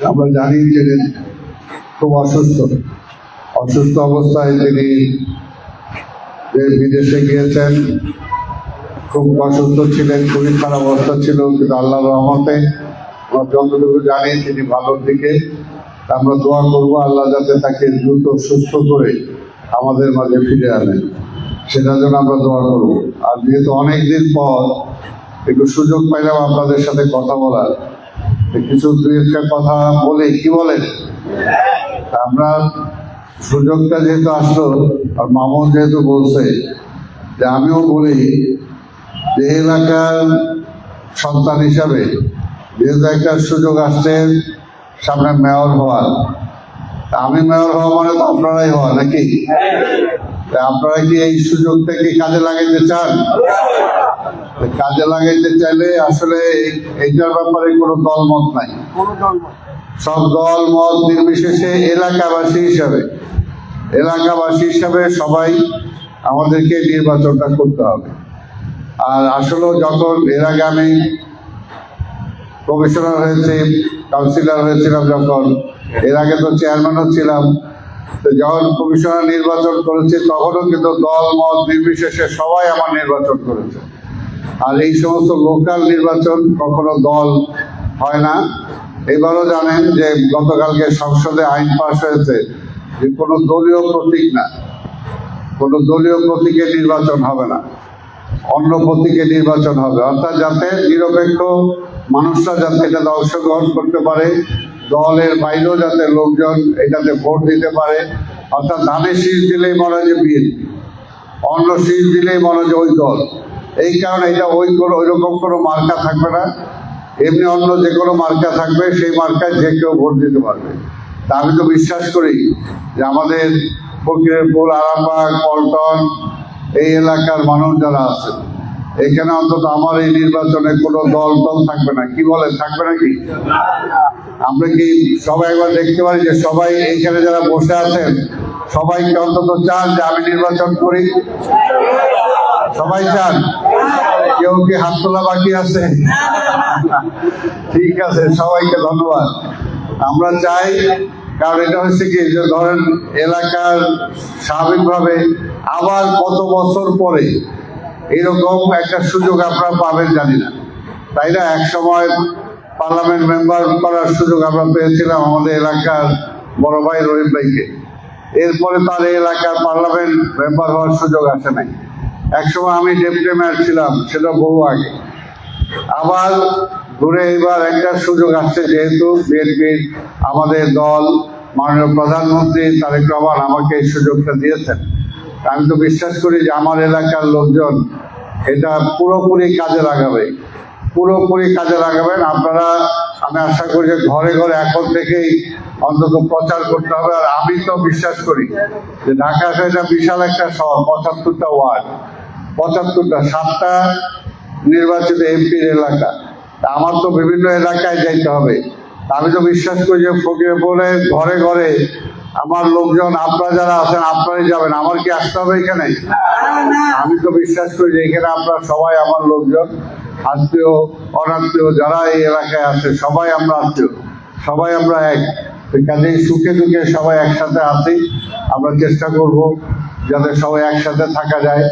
আমরা জানি যে খুব অসুস্থ অবস্থায় তিনি যে বিদেশে গিয়েছেন, খুব অসুস্থ ছিলেন, খুবই খারাপ অবস্থা ছিল, কিন্তু আল্লাহর রহমতে আমরা যতটুকু জানি তিনি ভালোর দিকে। আমরা দোয়া করবো আল্লাহ যাতে তাকে দ্রুত সুস্থ করে আমাদের মাঝে ফিরে আনেন, সেটার জন্য আমরা দোয়া করবো। আর যেহেতু অনেকদিন পর একটু সুযোগ পাইলাম আপনাদের সাথে কথা বলার, কিছু দুই একটা কথা বলি, কি বলেন? আমরা সুযোগটা যেহেতু আসলো, আর মামুন যেহেতু বলছে, যে আমিও বলি যে এলাকার সন্তান হিসাবে যেহেতু একটা সুযোগ আসছে সামনে মেয়র হওয়ার, আমি মেয়র হওয়া মানে তো আপনারাই হওয়া নাকি? আপনারা কি এই সুযোগটাকে কাজে লাগাইতে চান? কাজে লাগাইতে চাইলে আসলে এইটার ব্যাপারে কোনো দলমত নাই, সব দল মত নির্বিশেষে এলাকাবাসী হিসাবে সবাই আমাদেরকে নির্বাচনটা করতে হবে। আর আসলে যখন এর আগে আমি কমিশনার হয়েছি, কাউন্সিলর হয়েছিলাম, যখন এর আগে তো চেয়ারম্যানও ছিলাম, তো যখন কমিশনার নির্বাচন করেছি তখনও কিন্তু দল মত নির্বিশেষে সবাই আমার নির্বাচন করেছে। আর এই সমস্ত লোকাল নির্বাচন কখনো দল হয় না। এবারও জানেন যে গতকালকে সংসদে আইন পাশ হয়েছে যে কোনো দলীয় প্রতীক না, কোনো দলীয় প্রতীকে নির্বাচন হবে না, অন্য প্রতীকে নির্বাচন হবে। অর্থাৎ যাতে নিরপেক্ষ মানুষরা যাতে এটাতে অংশগ্রহণ করতে পারে, দলের বাইরেও যাতে লোকজন এটাতে ভোট দিতে পারে। অর্থাৎ ধানের শীষ দিলেই মনে হয় যে বিএনপি, অন্য শীষ দিলেই মনে হয় যে ওই দল। এই কারণে এটা ওইরকম কোনো মার্কা থাকবে না, এমনি অন্য যে কোনো মার্কা থাকবে, সেই মার্কায় যে কেউ ভোট দিতে পারবে। তা আমি তো বিশ্বাস করি যে আমাদের ফকিরপুর, আরামবাগ, পল্টন এই এলাকার মানুষ যারা আছেন, এখানে অন্তত আমার এই নির্বাচনে কোনো দল থাকবে না। কি বলেন, থাকবে নাকি? আমরা কি সবাই একবার দেখতে পারি যে সবাই এইখানে যারা বসে আছেন সবাইকে অন্তত চান যে আমি নির্বাচন করি? সবাই চান? কেউ কি হাত তোলা বাকি আছে? ঠিক আছে, সবাইকে ধন্যবাদ। আমরা চাই, কারণ এটা হচ্ছে কি যে ধরেন এলাকার স্বাভাবিকভাবে আবার কত বছর পরে এরকম একটা সুযোগ আপনারা পাবেন জানি না, তাই না? এক সময় পার্লামেন্ট মেম্বার করার সুযোগ আমরা পেয়েছিলাম আমাদের এলাকার বড় ভাই রহিম ভাইকে, এরপরে তার এলাকার পার্লামেন্ট মেম্বার হওয়ার সুযোগ আসে নাই। একসময় আমি ডেপুটি মেয়র ছিলাম, সেটা বহু আগে। আবার ঘুরে এবার একটা সুযোগ আসছে, যেহেতু বিএনপির আমাদের দল, মাননীয় প্রধানমন্ত্রী তারেক রহমান আমাকে এই সুযোগটা দিয়েছেন। আমি তো বিশ্বাস করি যে আমার এলাকার লোকজন এটা পুরোপুরি কাজে লাগাবেন। আপনারা, আমি আশা করি যে ঘরে ঘরে এখন থেকেই অন্তত প্রচার করতে হবে। আর আমি তো বিশ্বাস করি যে ঢাকা এটা বিশাল একটা শহর, ৭৫টা ওয়ার্ড, ৭টা নির্বাচিত এমপির এলাকা। আমার তো বিভিন্ন এলাকায় যাইতে হবে। আমি তো বিশ্বাস করি যে ফকিরপুরে ঘরে ঘরে আমার লোকজন, আপনারা যারা আছেন আপনারাই যাবেন, আমার কি আসতে হবে এখানে? আমি তো বিশ্বাস করি যে এখানে আপনারা সবাই আমার লোকজন, আত্মীয় অনাত্মীয় যারা এই এলাকায় আছে সবাই আমরা আত্মীয়, সবাই আমরা এক। কাজেই সুখে দুঃখে সবাই একসাথে আছি। আমরা চেষ্টা করব যাতে সবাই একসাথে থাকা যায়।